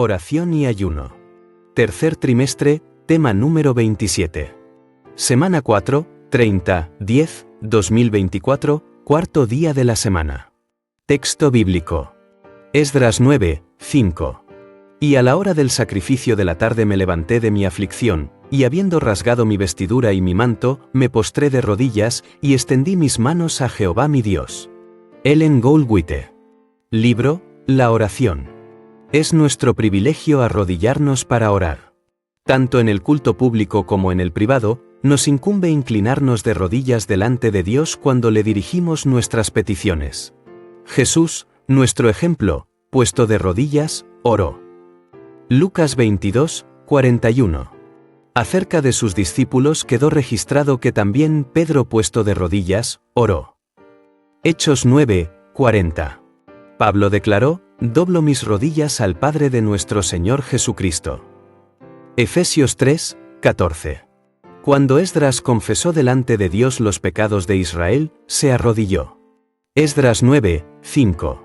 Oración y ayuno. Tercer trimestre, tema número 27. Semana 4, 30, 10, 2024, cuarto día de la semana. Texto bíblico. Esdras 9, 5. Y a la hora del sacrificio de la tarde me levanté de mi aflicción, y habiendo rasgado mi vestidura y mi manto, me postré de rodillas, y extendí mis manos a Jehová mi Dios. Ellen Goldwite. Libro, La oración. Es nuestro privilegio arrodillarnos para orar. Tanto en el culto público como en el privado, nos incumbe inclinarnos de rodillas delante de Dios cuando le dirigimos nuestras peticiones. Jesús, nuestro ejemplo, puesto de rodillas, oró. Lucas 22, 41. Acerca de sus discípulos quedó registrado que también Pedro, puesto de rodillas, oró. Hechos 9, 40. Pablo declaró: doblo mis rodillas al Padre de nuestro Señor Jesucristo. Efesios 3, 14. Cuando Esdras confesó delante de Dios los pecados de Israel, se arrodilló. Esdras 9, 5.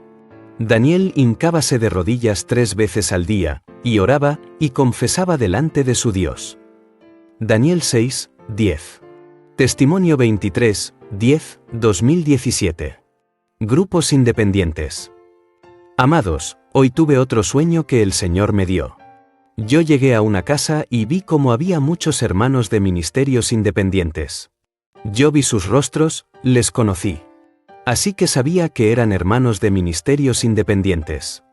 Daniel hincábase de rodillas 3 veces al día, y oraba, y confesaba delante de su Dios. Daniel 6, 10. Testimonio 23, 10, 2017. Grupos independientes. Amados, hoy tuve otro sueño que el Señor me dio. Yo llegué a una casa y vi cómo había muchos hermanos de ministerios independientes. Yo vi sus rostros, les conocí. Así que sabía que eran hermanos de ministerios independientes.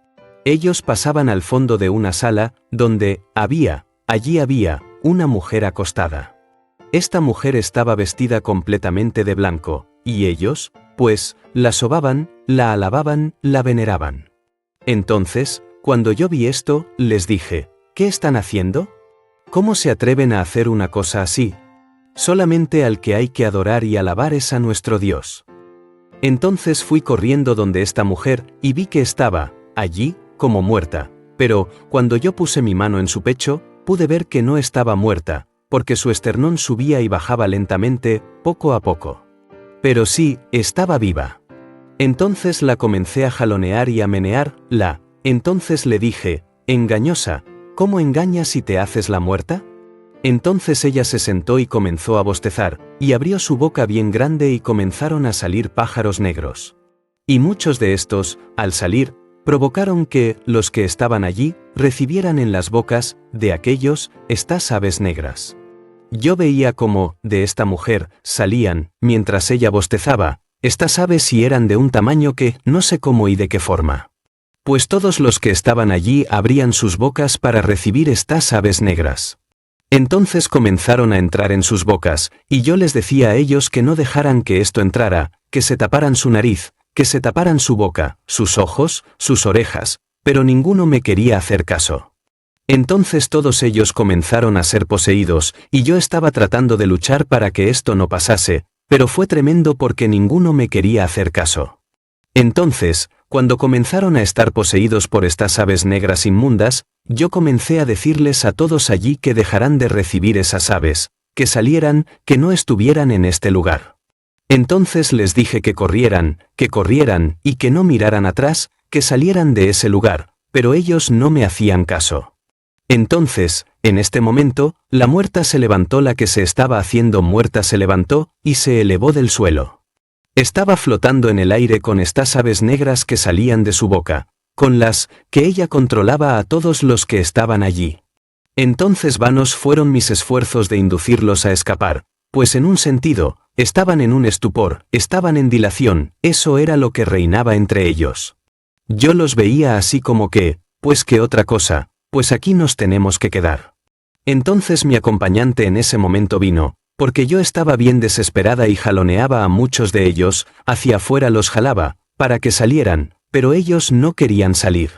Ellos pasaban al fondo de una sala, donde allí había, una mujer acostada. Esta mujer estaba vestida completamente de blanco, y ellos, pues, la sobaban, la alababan, la veneraban. Entonces, cuando yo vi esto, les dije: ¿qué están haciendo? ¿Cómo se atreven a hacer una cosa así? Solamente al que hay que adorar y alabar es a nuestro Dios. Entonces fui corriendo donde esta mujer, y vi que estaba, allí, como muerta, pero, cuando yo puse mi mano en su pecho, pude ver que no estaba muerta, porque su esternón subía y bajaba lentamente, poco a poco. Pero sí, estaba viva. Entonces la comencé a jalonear y a menearla. Entonces le dije: engañosa, ¿cómo engañas y te haces la muerta? Entonces ella se sentó y comenzó a bostezar, y abrió su boca bien grande y comenzaron a salir pájaros negros. Y muchos de estos, al salir, provocaron que los que estaban allí recibieran en las bocas de aquellos estas aves negras. Yo veía cómo, de esta mujer, salían, mientras ella bostezaba, estas aves y eran de un tamaño que no sé cómo y de qué forma. Pues todos los que estaban allí abrían sus bocas para recibir estas aves negras. Entonces comenzaron a entrar en sus bocas, y yo les decía a ellos que no dejaran que esto entrara, que se taparan su nariz, que se taparan su boca, sus ojos, sus orejas, pero ninguno me quería hacer caso. Entonces todos ellos comenzaron a ser poseídos, y yo estaba tratando de luchar para que esto no pasase, pero fue tremendo porque ninguno me quería hacer caso. Entonces, cuando comenzaron a estar poseídos por estas aves negras inmundas, yo comencé a decirles a todos allí que dejaran de recibir esas aves, que salieran, que no estuvieran en este lugar. Entonces les dije que corrieran, y que no miraran atrás, que salieran de ese lugar, pero ellos no me hacían caso. Entonces, en este momento, la muerta se levantó, la que se estaba haciendo muerta se levantó, y se elevó del suelo. Estaba flotando en el aire con estas aves negras que salían de su boca, con las que ella controlaba a todos los que estaban allí. Entonces vanos fueron mis esfuerzos de inducirlos a escapar, pues en un sentido, estaban en un estupor, estaban en dilación, eso era lo que reinaba entre ellos. Yo los veía así como que, pues qué otra cosa, pues aquí nos tenemos que quedar. Entonces mi acompañante en ese momento vino, porque yo estaba bien desesperada y jaloneaba a muchos de ellos, hacia afuera los jalaba, para que salieran, pero ellos no querían salir.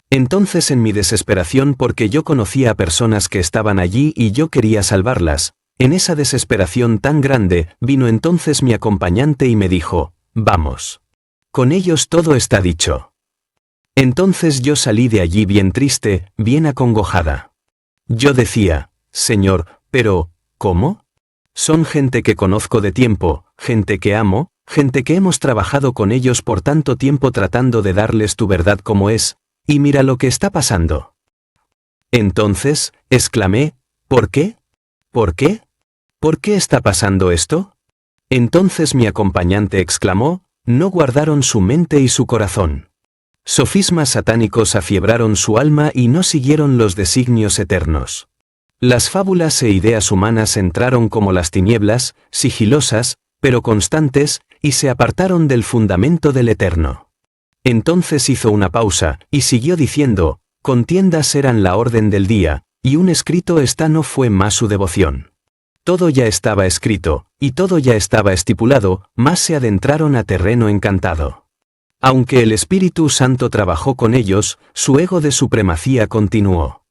Entonces en mi desesperación, porque yo conocía a personas que estaban allí y yo quería salvarlas, en esa desesperación tan grande, vino entonces mi acompañante y me dijo: vamos. Con ellos todo está dicho. Entonces yo salí de allí bien triste, bien acongojada. Yo decía: Señor, pero, ¿cómo? Son gente que conozco de tiempo, gente que amo, gente que hemos trabajado con ellos por tanto tiempo tratando de darles tu verdad como es, y mira lo que está pasando. Entonces, exclamé, ¿por qué? ¿Por qué? ¿Por qué está pasando esto? Entonces mi acompañante exclamó, no guardaron su mente y su corazón. Sofismas satánicos afiebraron su alma y no siguieron los designios eternos. Las fábulas e ideas humanas entraron como las tinieblas, sigilosas, pero constantes, y se apartaron del fundamento del eterno. Entonces hizo una pausa, y siguió diciendo, contiendas eran la orden del día, y un escrito esta no fue más su devoción. Todo ya estaba escrito, y todo ya estaba estipulado, mas se adentraron a terreno encantado. Aunque el Espíritu Santo trabajó con ellos, su ego de supremacía continuó.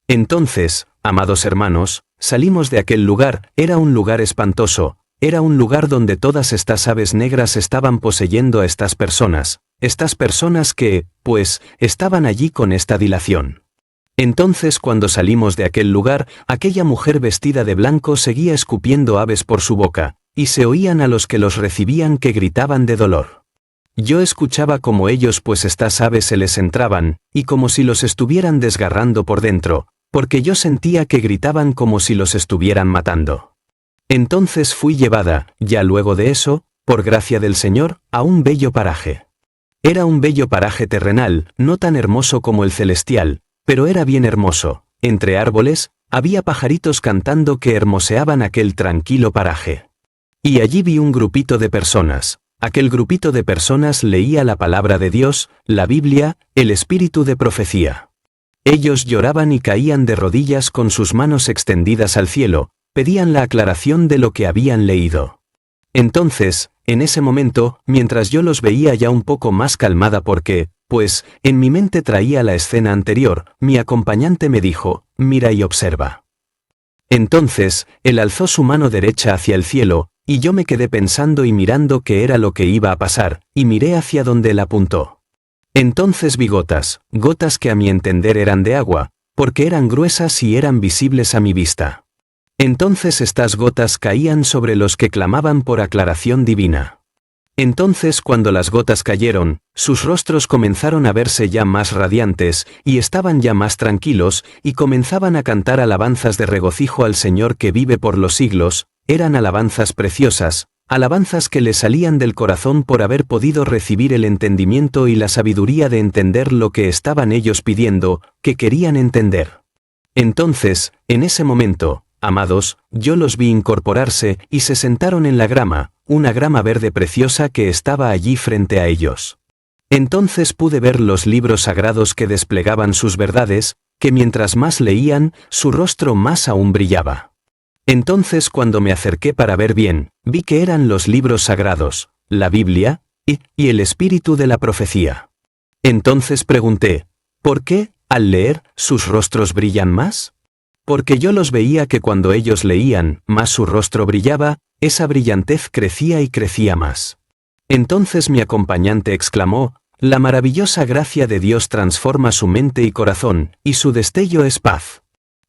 Entonces, amados hermanos, salimos de aquel lugar, era un lugar espantoso, era un lugar donde todas estas aves negras estaban poseyendo a estas personas que, pues, estaban allí con esta dilación. Entonces cuando salimos de aquel lugar, aquella mujer vestida de blanco seguía escupiendo aves por su boca, y se oían a los que los recibían que gritaban de dolor. Yo escuchaba como ellos pues estas aves se les entraban, y como si los estuvieran desgarrando por dentro, porque yo sentía que gritaban como si los estuvieran matando. Entonces fui llevada, ya luego de eso, por gracia del Señor, a un bello paraje. Era un bello paraje terrenal, no tan hermoso como el celestial, pero era bien hermoso. Entre árboles, había pajaritos cantando que hermoseaban aquel tranquilo paraje. Y allí vi un grupito de personas. Aquel grupito de personas leía la palabra de Dios, la Biblia, el espíritu de profecía. Ellos lloraban y caían de rodillas con sus manos extendidas al cielo, pedían la aclaración de lo que habían leído. Entonces, en ese momento, mientras yo los veía ya un poco más calmada porque, pues, en mi mente traía la escena anterior, mi acompañante me dijo, mira y observa. Entonces, él alzó su mano derecha hacia el cielo, y yo me quedé pensando y mirando qué era lo que iba a pasar, y miré hacia donde él apuntó. Entonces vi gotas que a mi entender eran de agua, porque eran gruesas y eran visibles a mi vista. Entonces estas gotas caían sobre los que clamaban por aclaración divina. Entonces cuando las gotas cayeron, sus rostros comenzaron a verse ya más radiantes, y estaban ya más tranquilos, y comenzaban a cantar alabanzas de regocijo al Señor que vive por los siglos, eran alabanzas preciosas, alabanzas que le salían del corazón por haber podido recibir el entendimiento y la sabiduría de entender lo que estaban ellos pidiendo, que querían entender. Entonces, en ese momento, amados, yo los vi incorporarse y se sentaron en la grama, una grama verde preciosa que estaba allí frente a ellos. Entonces pude ver los libros sagrados que desplegaban sus verdades, que mientras más leían, su rostro más aún brillaba. Entonces cuando me acerqué para ver bien, vi que eran los libros sagrados, la Biblia, y el espíritu de la profecía. Entonces pregunté, ¿por qué, al leer, sus rostros brillan más? Porque yo los veía que cuando ellos leían, más su rostro brillaba, esa brillantez crecía y crecía más. Entonces mi acompañante exclamó, la maravillosa gracia de Dios transforma su mente y corazón, y su destello es paz.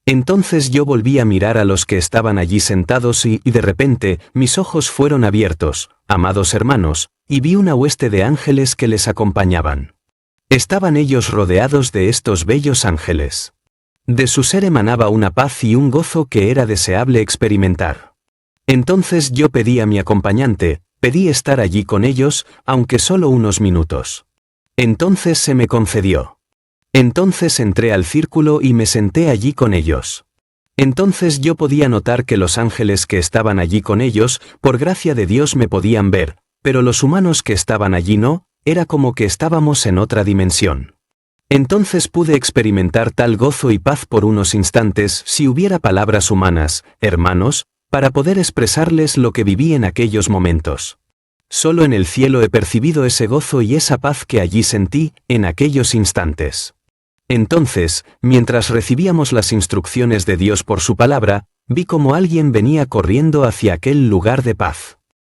Entonces yo volví a mirar a los que estaban allí sentados y de repente, mis ojos fueron abiertos, amados hermanos, y vi una hueste de ángeles que les acompañaban. Estaban ellos rodeados de estos bellos ángeles. De su ser emanaba una paz y un gozo que era deseable experimentar. Entonces yo pedí a mi acompañante, pedí estar allí con ellos, aunque solo unos minutos. Entonces se me concedió. Entonces entré al círculo y me senté allí con ellos. Entonces yo podía notar que los ángeles que estaban allí con ellos, por gracia de Dios me podían ver, pero los humanos que estaban allí no, era como que estábamos en otra dimensión. Entonces pude experimentar tal gozo y paz por unos instantes si hubiera palabras humanas, hermanos, para poder expresarles lo que viví en aquellos momentos. Solo en el cielo he percibido ese gozo y esa paz que allí sentí, en aquellos instantes. Entonces, mientras recibíamos las instrucciones de Dios por su palabra, vi como alguien venía corriendo hacia aquel lugar de paz.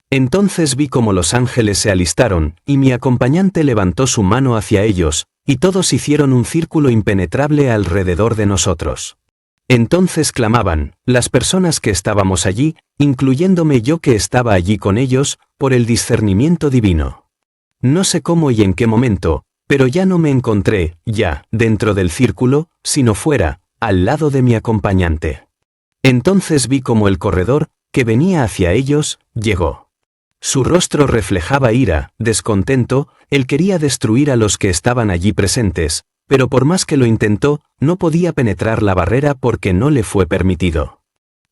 Entonces vi como los ángeles se alistaron, y mi acompañante levantó su mano hacia ellos, y todos hicieron un círculo impenetrable alrededor de nosotros. Entonces clamaban, las personas que estábamos allí, incluyéndome yo que estaba allí con ellos, por el discernimiento divino. No sé cómo y en qué momento, pero ya no me encontré, ya, dentro del círculo, sino fuera, al lado de mi acompañante. Entonces vi como el corredor, que venía hacia ellos, llegó. Su rostro reflejaba ira, descontento, él quería destruir a los que estaban allí presentes, pero por más que lo intentó, no podía penetrar la barrera porque no le fue permitido.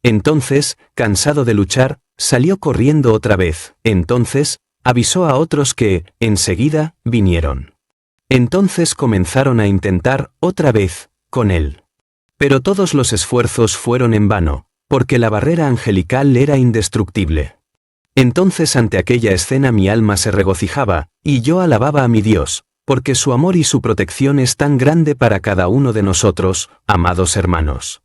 Entonces, cansado de luchar, salió corriendo otra vez. Entonces, avisó a otros que, enseguida, vinieron. Entonces comenzaron a intentar, otra vez, con él. Pero todos los esfuerzos fueron en vano, porque la barrera angelical era indestructible. Entonces ante aquella escena mi alma se regocijaba, y yo alababa a mi Dios, porque su amor y su protección es tan grande para cada uno de nosotros, amados hermanos.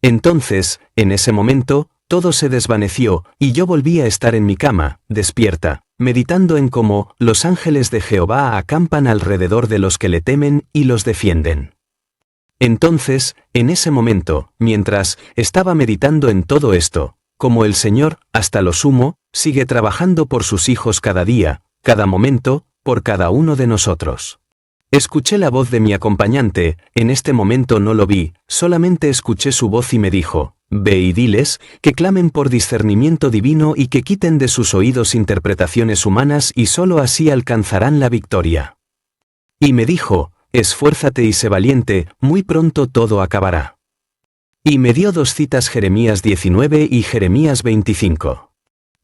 Entonces, en ese momento, todo se desvaneció, y yo volví a estar en mi cama, despierta, meditando en cómo los ángeles de Jehová acampan alrededor de los que le temen y los defienden. Entonces, en ese momento, mientras estaba meditando en todo esto, como el Señor, hasta lo sumo, sigue trabajando por sus hijos cada día, cada momento, por cada uno de nosotros. Escuché la voz de mi acompañante, en este momento no lo vi, solamente escuché su voz y me dijo, ve y diles, que clamen por discernimiento divino y que quiten de sus oídos interpretaciones humanas y solo así alcanzarán la victoria. Y me dijo, esfuérzate y sé valiente, muy pronto todo acabará. Y me dio 2 citas Jeremías 19 y Jeremías 25.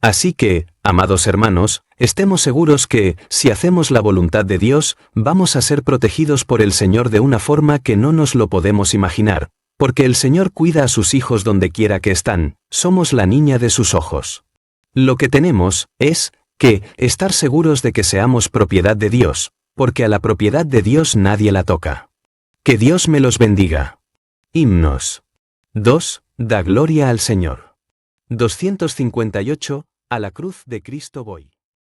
Así que, amados hermanos, estemos seguros que, si hacemos la voluntad de Dios, vamos a ser protegidos por el Señor de una forma que no nos lo podemos imaginar, porque el Señor cuida a sus hijos donde quiera que están, somos la niña de sus ojos. Lo que tenemos, es, que, estar seguros de que seamos propiedad de Dios, porque a la propiedad de Dios nadie la toca. Que Dios me los bendiga. Himnos. 2. Da gloria al Señor. 258. A la cruz de Cristo voy.